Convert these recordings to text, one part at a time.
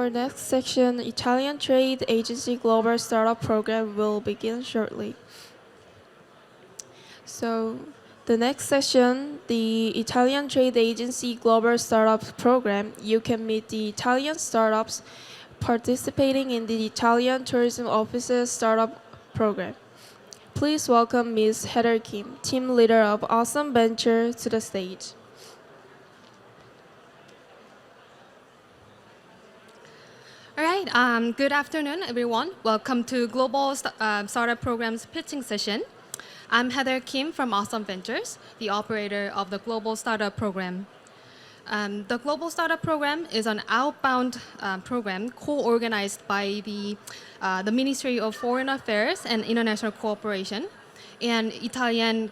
Our next section, Italian Trade Agency Global Startup Program, will begin shortly. So, the next session, the Italian Trade Agency Global Startup Program, you can meet the Italian startups participating in the Italian Tourism Office's Startup Program. Please welcome Ms. Heather Kim, team leader of Awesome Venture, to the stage. All right, good afternoon, everyone. Welcome to Global Startup Program's pitching session. I'm Heather Kim from Awesome Ventures, the operator of the Global Startup Program. The Global Startup Program is an outbound program co-organized by the Ministry of Foreign Affairs and International Cooperation, an Italian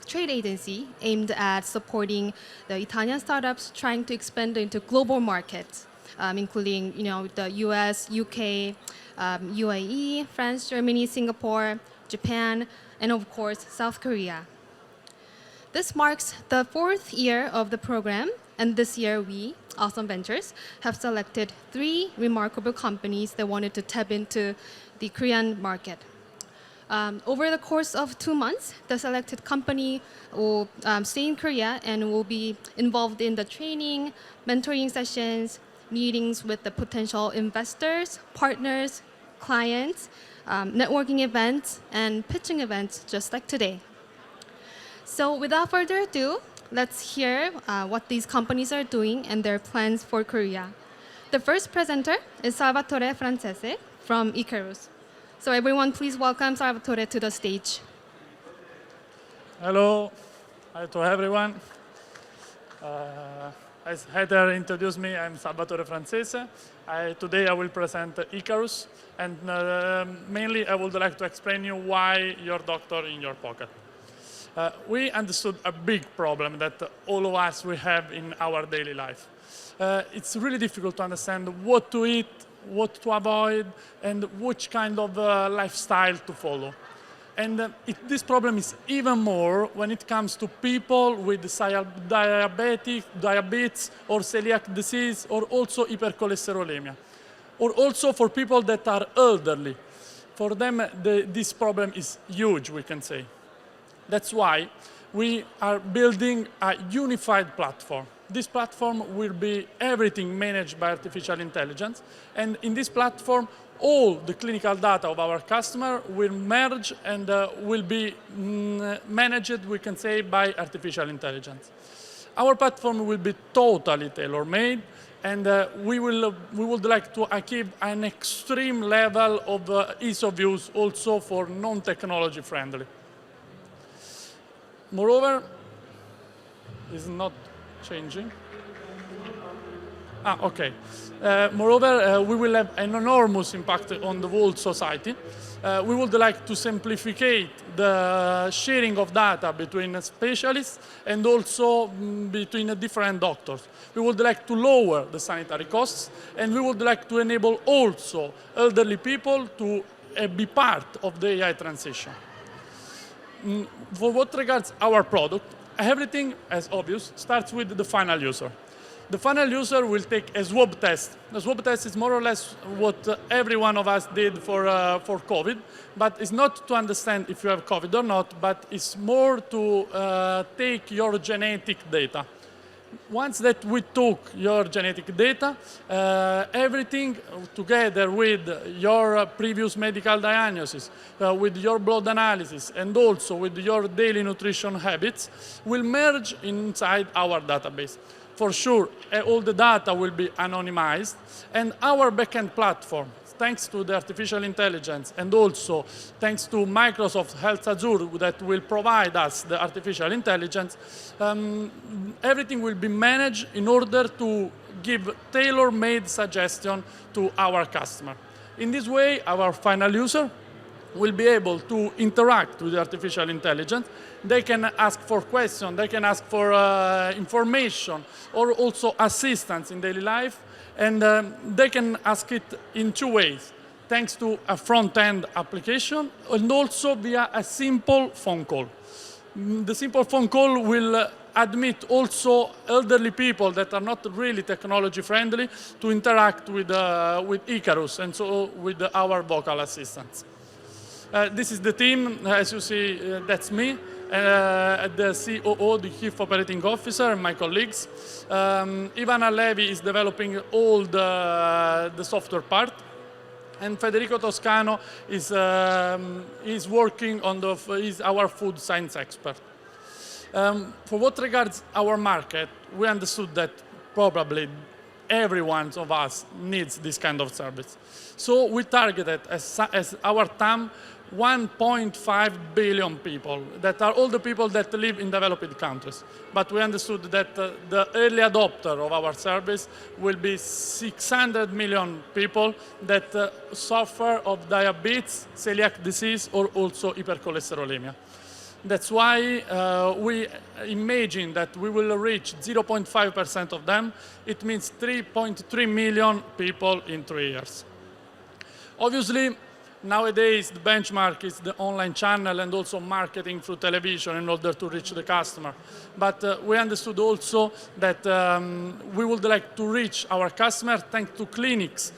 trade agency aimed at supporting the Italian startups trying to expand into global markets. Including the US, UK, UAE, France, Germany, Singapore, Japan, and of course, South Korea. This marks the 4th year of the program, and this year we, Awesome Ventures, have selected 3 remarkable companies that wanted to tap into the Korean market. Over the course of 2 months, the selected company will stay in Korea and will be involved in the training, mentoring sessions, meetings with the potential investors, partners, clients, networking events, and pitching events just like today. So without further ado, let's hear what these companies are doing and their plans for Korea. The first presenter is Salvatore Francese from Icarus. So everyone, please welcome Salvatore to the stage. Hello. Hi to everyone. As Heather introduced me, I'm Salvatore Francese. Today I will present Icarus, and mainly I would like to explain you why your doctor in your pocket. We understood a big problem that all of us we have in our daily life. It's really difficult to understand what to eat, what to avoid, and which kind of lifestyle to follow. And this problem is even more when it comes to people with diabetes or celiac disease, or also hypercholesterolemia, or also for people that are elderly. For them, this problem is huge, we can say. That's why we are building a unified platform. This platform will be everything managed by artificial intelligence, and in this platform, all the clinical data of our customer will merge and will be managed, we can say, by artificial intelligence. Our platform will be totally tailor-made, and we would like to achieve an extreme level of ease of use also for non-technology friendly. Moreover, it's not changing. Okay. Moreover, we will have an enormous impact on the whole society. We would like to simplify the sharing of data between specialists and also between different doctors. We would like to lower the sanitary costs, and we would like to enable also elderly people to be part of the AI transition. For what regards our product, everything, as obvious, starts with the final user. The final user will take a swab test. The swab test is more or less what every one of us did for COVID, but it's not to understand if you have COVID or not, but it's more to take your genetic data. Once that we took your genetic data, everything together with your previous medical diagnosis, with your blood analysis, and also with your daily nutrition habits, will merge inside our database. For sure, all the data will be anonymized, and our backend platform, thanks to the artificial intelligence and also thanks to Microsoft Health Azure that will provide us the artificial intelligence, everything will be managed in order to give tailor-made suggestion to our customer. In this way, our final user will be able to interact with the artificial intelligence. They can ask for questions, they can ask for information, or also assistance in daily life, and they can ask it in 2 ways, thanks to a front-end application and also via a simple phone call. The simple phone call will admit also elderly people that are not really technology friendly to interact with Icarus and so with our vocal assistants. This is the team. As you see, that's me, the COO, the Chief Operating Officer, and my colleagues. Ivana Levi is developing all the software part, and Federico Toscano is working on is our food science expert. For what regards our market, we understood that probably every one of us needs this kind of service. So we targeted as our TAM 1.5 billion people, that are all the people that live in developed countries. But we understood that the early adopter of our service will be 600 million people that suffer of diabetes, celiac disease, or also hypercholesterolemia. That's why we imagine that we will reach 0.5% of them. It means 3.3 million people in 3 years. Obviously, nowadays the benchmark is the online channel and also marketing through television in order to reach the customer. But we understood also that we would like to reach our customer thanks to clinics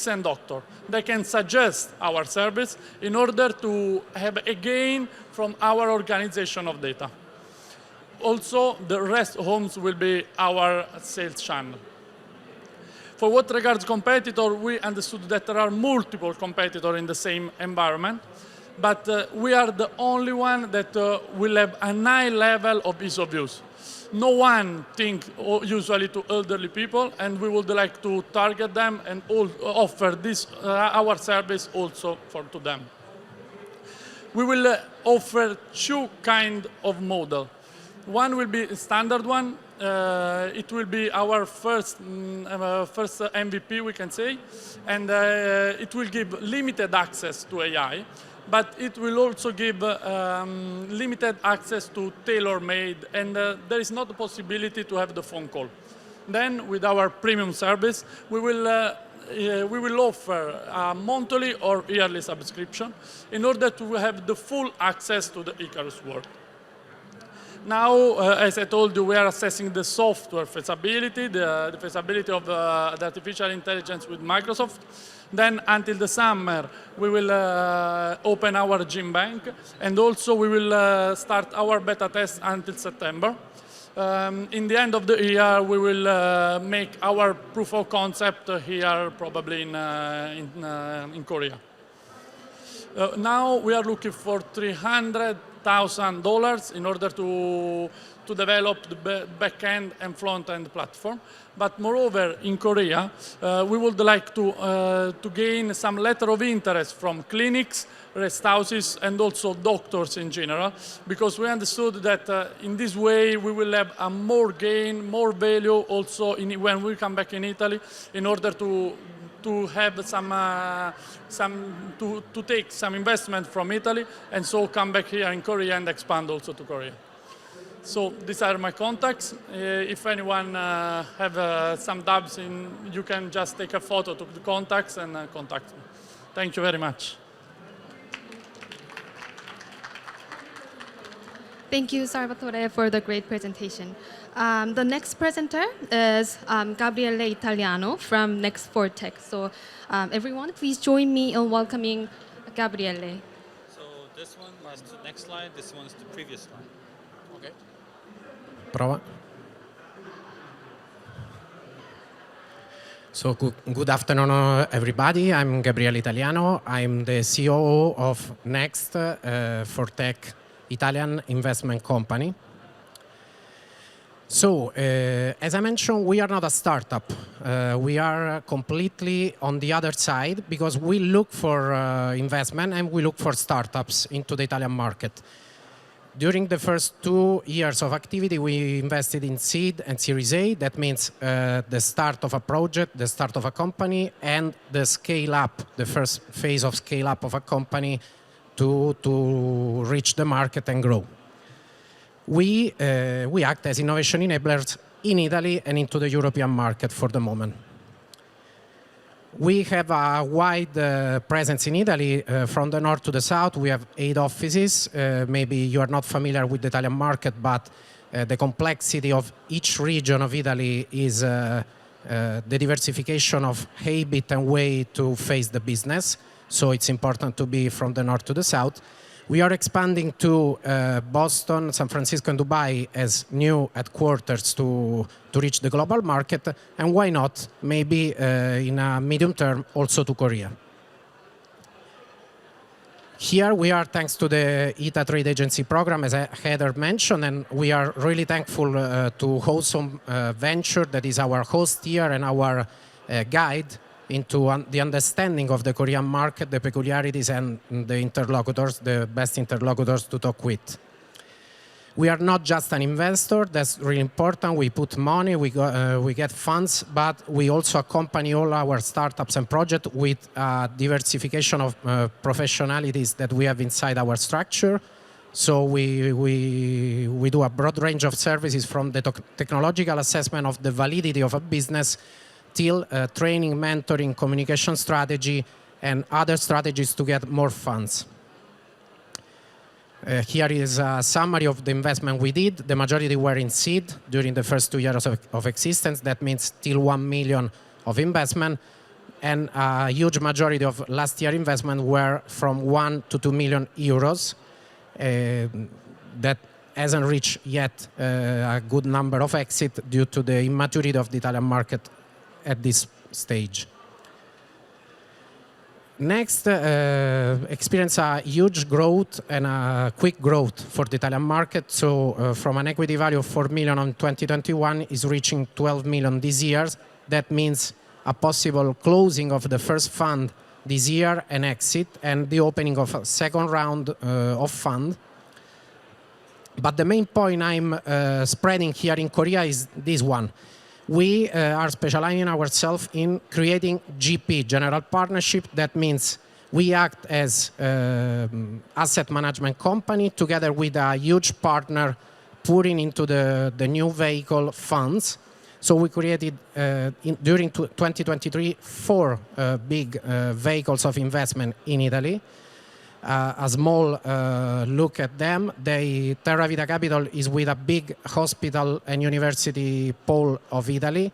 and doctors. They can suggest our service in order to have a gain from our organization of data. Also, the rest homes will be our sales channel. For what regards competitor, we understood that there are multiple competitors in the same environment, but we are the only one that will have a high level of ease of use. No one thinks usually to elderly people, and we would like to target them and offer this our service also to them. We will offer two kinds of model. One will be a standard one. It will be our first MVP, we can say, and it will give limited access to AI, but it will also give limited access to tailor-made, and there is not the possibility to have the phone call. Then, with our premium service, we will offer a monthly or yearly subscription in order to have the full access to the Icarus world. Now, as I told you, we are assessing the software feasibility, the feasibility of the artificial intelligence with Microsoft. Then, until the summer, we will open our gene bank, and also we will start our beta test until September. In the end of the year, we will make our proof of concept here, probably in Korea. Now we are looking for $300,000 in order to develop the back-end and front-end platform. But moreover, in Korea, we would like to gain some letter of interest from clinics, rest houses, and also doctors in general, because we understood that in this way we will have a more gain, more value also when we come back in Italy, in order to have to take some investment from Italy, and so come back here in Korea and expand also to Korea. So these are my contacts. If anyone have some doubts, you can just take a photo to the contacts and contact me. Thank you very much. Thank you, Salvatore, for the great presentation. The next presenter is Gabriele Italiano from Next4 Tech. So everyone, please join me in welcoming Gabriele. So this one is the next slide, this one is the previous slide. Okay. Prova. So good afternoon, everybody. I'm Gabriele Italiano. I'm the COO of Next4 Tech, Italian investment company. So, as I mentioned, we are not a startup. We are completely on the other side because we look for investment and we look for startups into the Italian market. During the first 2 years of activity, we invested in seed and Series A. That means the start of a project, the start of a company, and the scale up, the first phase of scale up of a company to reach the market and grow. We act as innovation enablers in Italy and into the European market for the moment. We have a wide presence in Italy, from the north to the south. We have 8 offices. Maybe you are not familiar with the Italian market, but the complexity of each region of Italy is the diversification of habit and way to face the business. So it's important to be from the north to the south. We are expanding to Boston, San Francisco, and Dubai as new headquarters to reach the global market, and why not, maybe in a medium term, also to Korea. Here we are thanks to the ITA Trade Agency program, as Heather mentioned, and we are really thankful to Wholesome Venture, that is our host here and our guide into the understanding of the Korean market, the peculiarities, and the interlocutors, the best interlocutors to talk with. We are not just an investor, that's really important. We put money, we get funds, but we also accompany all our startups and projects with diversification of professionalities that we have inside our structure. So we do a broad range of services, from the technological assessment of the validity of a business till training, mentoring, communication strategy, and other strategies to get more funds. Here is a summary of the investment we did. The majority were in seed during the first 2 years of existence. That means till 1 million of investment. And a huge majority of last year investment were from 1 to 2 million euros. That hasn't reached yet a good number of exit due to the immaturity of the Italian market at this stage. Next, experience a huge growth and a quick growth for the Italian market. So from an equity value of 4 million in 2021 is reaching 12 million this year. That means a possible closing of the first fund this year and exit, and the opening of a second round of fund. But the main point I'm spreading here in Korea is this one. We are specializing ourselves in creating GP, general partnership. That means we act as asset management company together with a huge partner putting into the new vehicle funds. So we created, during 2023, 4 big vehicles of investment in Italy. A small look at them. Terra Vita Capital is with a big hospital and university pole of Italy,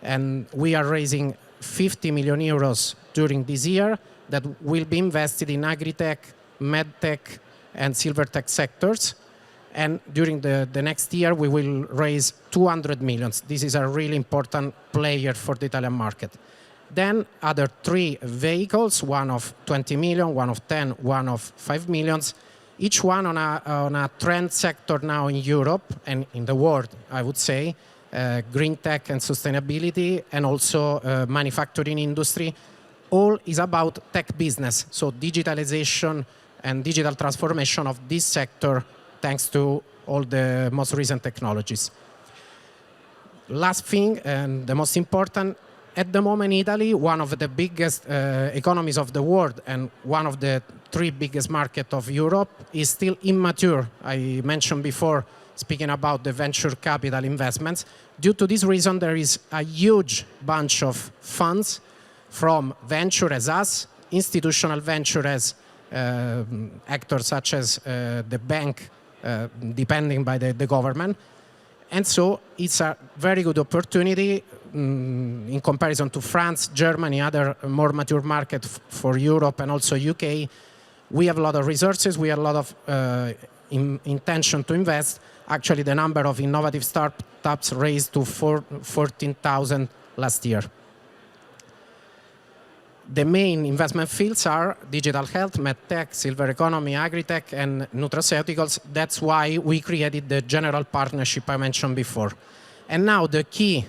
and we are raising 50 million euros during this year that will be invested in agri-tech, med-tech, and silver-tech sectors. And during the next year, we will raise 200 million. This is a really important player for the Italian market. Then other 3 vehicles, one of 20 million, one of 10, one of 5 million, each one on a trend sector now in Europe and in the world, I would say, green tech and sustainability, and also manufacturing industry. All is about tech business, so digitalization and digital transformation of this sector thanks to all the most recent technologies. Last thing, and the most important, at the moment, Italy, one of the biggest economies of the world and one of the 3 biggest markets of Europe, is still immature. I mentioned before, speaking about the venture capital investments. Due to this reason, there is a huge bunch of funds from venture as us, institutional venture as actors such as the bank, depending by the government. And so it's a very good opportunity in comparison to France, Germany, other more mature markets for Europe and also UK. We have a lot of resources, we have a lot of intention to invest. Actually, the number of innovative startups raised to 14,000 last year. The main investment fields are digital health, medtech, silver economy, agri-tech, and nutraceuticals. That's why we created the general partnership I mentioned before. And now the key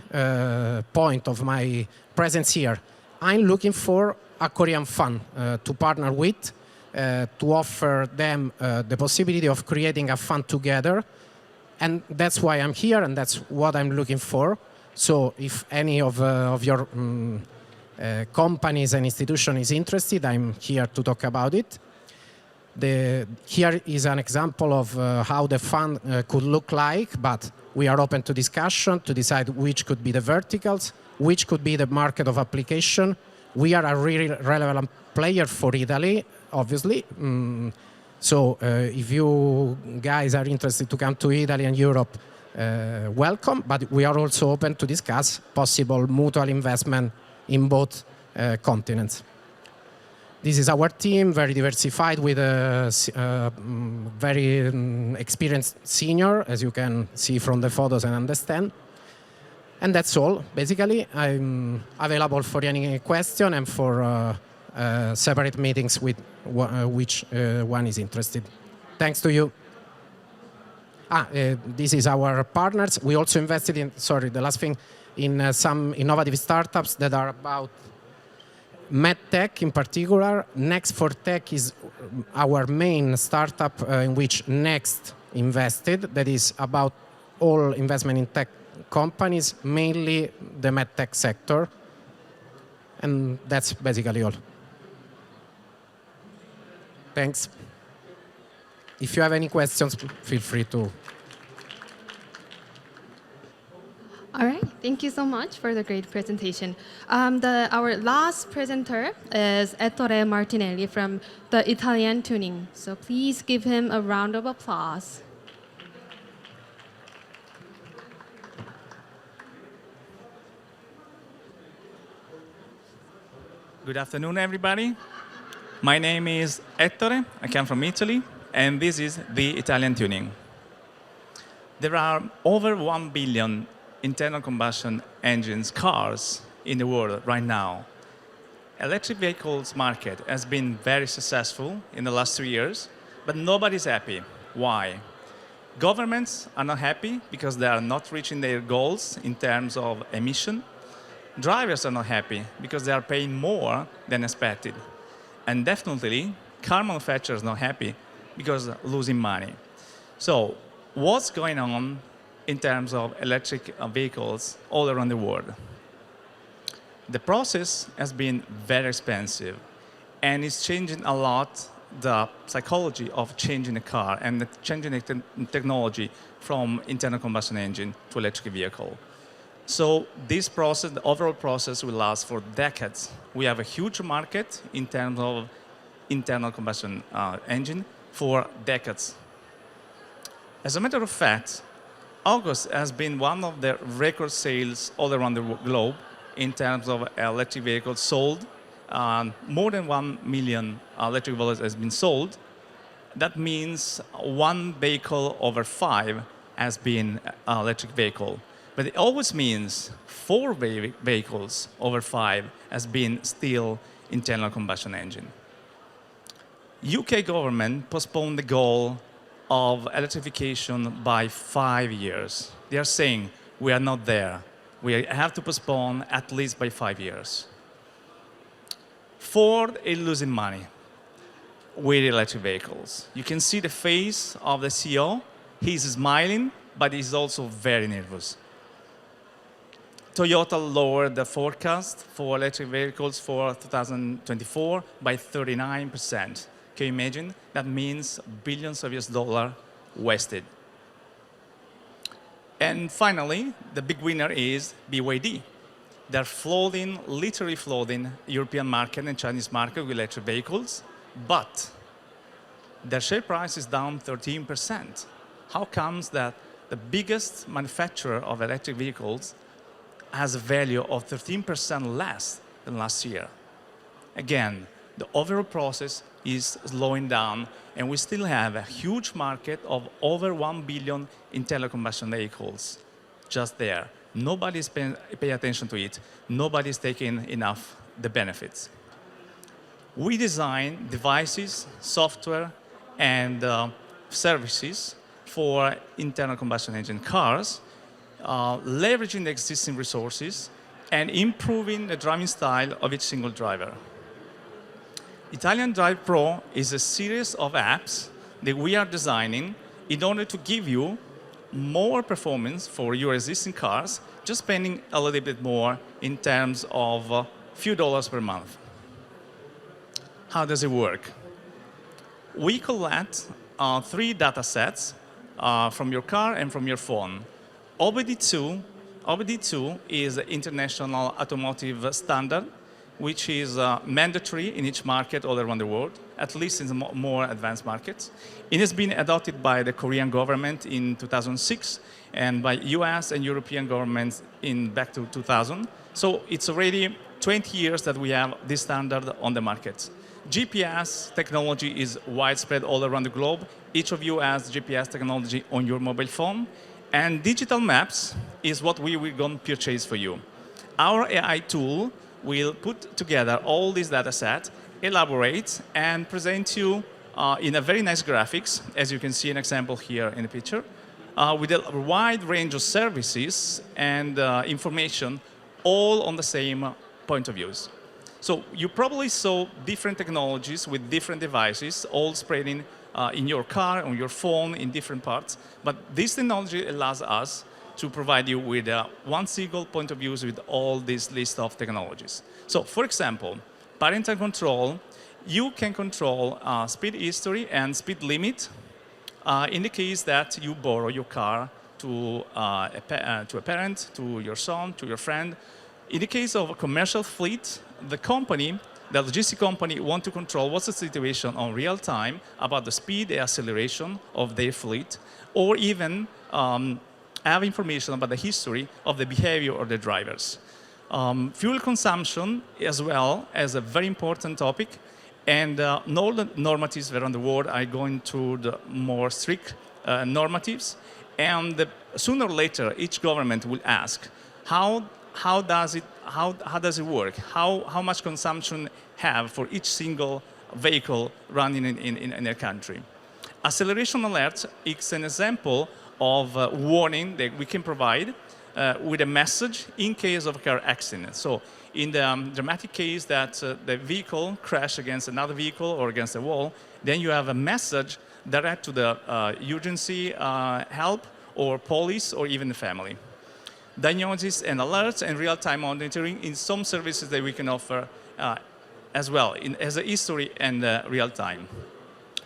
point of my presence here, I'm looking for a Korean fund to partner with, to offer them the possibility of creating a fund together. And that's why I'm here, and that's what I'm looking for. So if any of your companies and institutions is interested, I'm here to talk about it. Here is an example of how the fund could look like, but we are open to discussion to decide which could be the verticals, which could be the market of application. We are a really relevant player for Italy, obviously. So if you guys are interested to come to Italy and Europe, welcome, but we are also open to discuss possible mutual investment in both continents. This is our team, very diversified with a very experienced senior, as you can see from the photos and understand. And that's all. Basically, I'm available for any question and for separate meetings with which one is interested. Thanks to you. This is our partners. We also invested in, sorry, the last thing, in some innovative startups that are about MedTech in particular. Next for Tech is our main startup in which Next invested. That is about all investment in tech companies, mainly the MedTech sector. And that's basically all. Thanks. If you have any questions, feel free to. All right, thank you so much for the great presentation. Our last presenter is Ettore Martinelli from the Italian Tuning. So please give him a round of applause. Good afternoon, everybody. My name is Ettore. I come from Italy, and this is the Italian Tuning. There are over 1 billion internal combustion engines cars in the world right now. Electric vehicles market has been very successful in the last 3 years, but nobody's happy. Why? Governments are not happy because they are not reaching their goals in terms of emission. Drivers are not happy because they are paying more than expected. And definitely, car manufacturers are not happy because losing money. So what's going on in terms of electric vehicles all around the world? The process has been very expensive, and it's changing a lot the psychology of changing a car and changing the technology from internal combustion engine to electric vehicle. So this process, the overall process, will last for decades. We have a huge market in terms of internal combustion engine for decades. As a matter of fact, August has been one of the record sales all around the globe in terms of electric vehicles sold. More than 1 million electric vehicles has been sold. That means 1 vehicle over 5 has been an electric vehicle. But it always means 4 vehicles over 5 has been still internal combustion engine. UK government postponed the goal of electrification by 5 years. They are saying we are not there. We have to postpone at least by 5 years. Ford is losing money with electric vehicles. You can see the face of the CEO. He's smiling, but he's also very nervous. Toyota lowered the forecast for electric vehicles for 2024 by 39%. Can you imagine? That means billions of US dollars wasted. And finally, the big winner is BYD. They're flooding, literally flooding European market and Chinese market with electric vehicles, but their share price is down 13%. How comes that the biggest manufacturer of electric vehicles has a value of 13% less than last year? Again, the overall process is slowing down, and we still have a huge market of over 1 billion internal combustion vehicles just there. Nobody's paying attention to it. Nobody's taking enough the benefits. We design devices, software, and services for internal combustion engine cars, leveraging the existing resources and improving the driving style of each single driver. Italian Drive Pro is a series of apps that we are designing in order to give you more performance for your existing cars, just spending a little bit more in terms of a few dollars per month. How does it work? We collect 3 data sets from your car and from your phone. OBD2 is an international automotive standard, which is mandatory in each market all around the world. at least in the more advanced markets. It has been adopted by the Korean government in 2006 and by US and European governments back to 2000. So it's already 20 years that we have this standard on the market. GPS technology is widespread all around the globe. Each of you has GPS technology on your mobile phone. And digital maps is what we will go and purchase for you. Our AI tool will put together all these data sets, elaborate, and present you in a very nice graphics, as you can see an example here in the picture, with a wide range of services and information all on the same point of views. So you probably saw different technologies with different devices, all spreading in your car, on your phone, in different parts. But this technology allows us to provide you with one single point of view with all this list of technologies. So for example, parental control, you can control speed history and speed limit in the case that you borrow your car to a parent, to your son, to your friend. In the case of a commercial fleet, the logistic company want to control what's the situation on real time about the speed and acceleration of their fleet, or even have information about the history of the behavior of the drivers. Fuel consumption as well as a very important topic, and all the normatives around the world are going to the more strict normatives, and sooner or later each government will ask how does it work? How much consumption have for each single vehicle running in a country? Acceleration alert is an example of warning that we can provide with a message in case of a car accident. So in the dramatic case that the vehicle crashed against another vehicle or against a wall, then you have a message direct to the urgency help or police or even the family. Diagnosis and alerts and real-time monitoring in some services that we can offer as well as a history and real-time.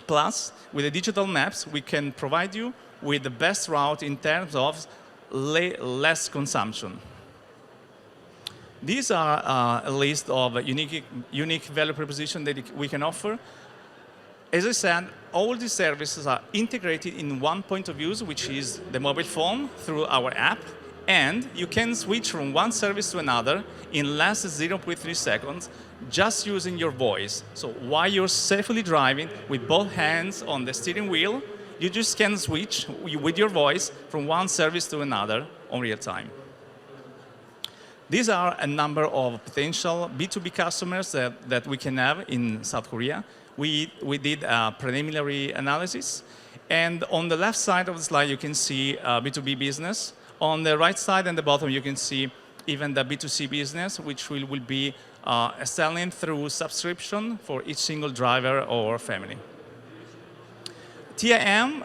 Plus, with the digital maps, we can provide you with the best route in terms of less consumption. These are a list of unique value proposition that we can offer. As I said, all these services are integrated in one point of view, which is the mobile phone through our app. And you can switch from one service to another in less than 0.3 seconds just using your voice. So while you're safely driving with both hands on the steering wheel, you just can switch with your voice from one service to another on real time. These are a number of potential B2B customers that we can have in South Korea. We did a preliminary analysis. And on the left side of the slide, you can see B2B business. On the right side and the bottom, you can see even the B2C business, which will be selling through subscription for each single driver or family. TIM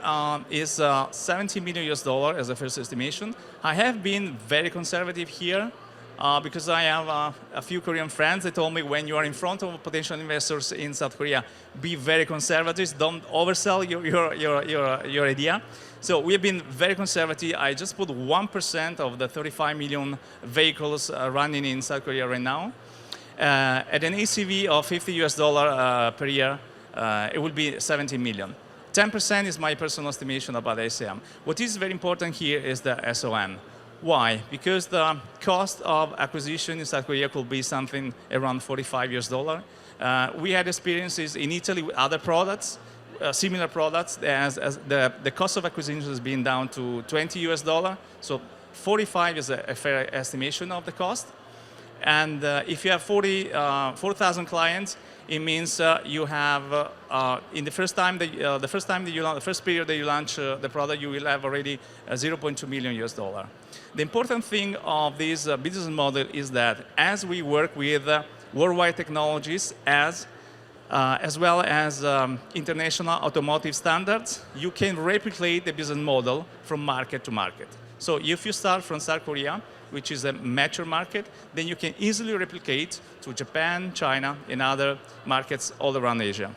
is $70 million as a first estimation. I have been very conservative here because I have a few Korean friends that told me when you are in front of potential investors in South Korea, be very conservative, don't oversell your idea. So we have been very conservative. I just put 1% of the 35 million vehicles running in South Korea right now. At an ACV of $50 per year, it will be 70 million. 10% is my personal estimation about SAM. What is very important here is the SOM. Why? Because the cost of acquisition in South Korea could be something around $45. We had experiences in Italy with other products, similar products, as the cost of acquisition has been down to $20. So 45 is a fair estimation of the cost. And if you have 4,000 clients, it means you have in the first period that you launch the product, you will have already $0.2 million. The important thing of this business model is that as we work with worldwide technologies as well as international automotive standards, you can replicate the business model from market to market. So if you start from South Korea, which is a mature market, then you can easily replicate to Japan, China, and other markets all around Asia.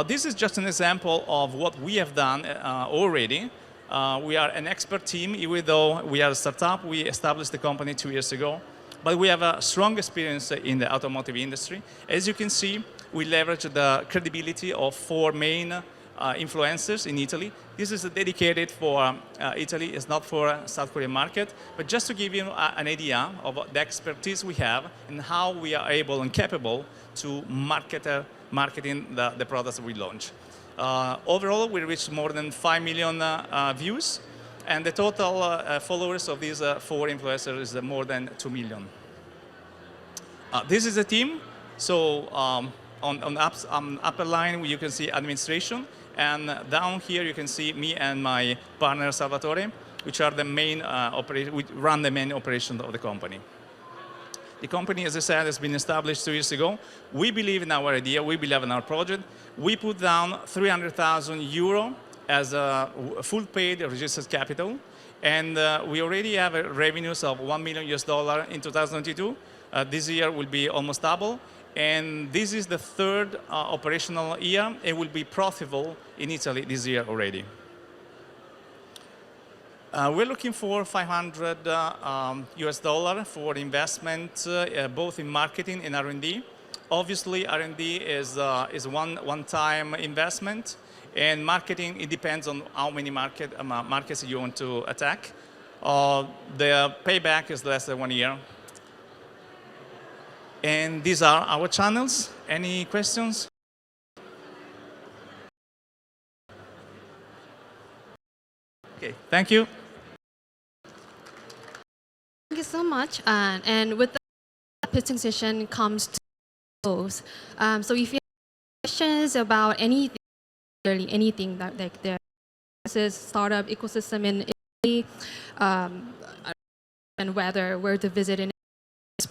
This is just an example of what we have done already. We are an expert team, even though we are a startup. We established the company 2 years ago. But we have a strong experience in the automotive industry. As you can see, we leverage the credibility of 4 main influencers in Italy. This is dedicated for Italy, it's not for South Korean market, but just to give you an idea of the expertise we have and how we are able and capable to marketing the products we launch. Overall, we reached more than 5 million views, and the total followers of these 4 influencers is more than 2 million. This is a team. So on upper line, you can see administration. And down here, you can see me and my partner, Salvatore, which are the main we run the main operation of the company. The company, as I said, has been established 2 years ago. We believe in our idea. We believe in our project. We put down 300,000 euro as a full paid registered capital. And we already have revenues of $1 million in 2022. This year will be almost double. And this is the 3rd operational year. It will be profitable in Italy this year already. We're looking for $500 for investment, both in marketing and R&D. Obviously, R&D is one-time investment, and marketing, it depends on how many markets you want to attack. The payback is less than 1 year. And these are our channels. Any questions? Okay, thank you. Thank you so much. And with the pitching session comes to close. So if you have questions about anything, really anything that like the startup ecosystem in Italy, and whether where to visit in,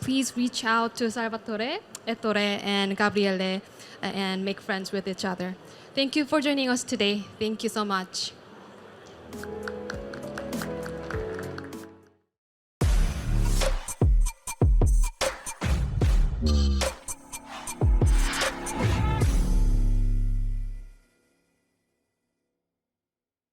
please reach out to Salvatore, Ettore, and Gabriele and make friends with each other. Thank you for joining us today. Thank you so much.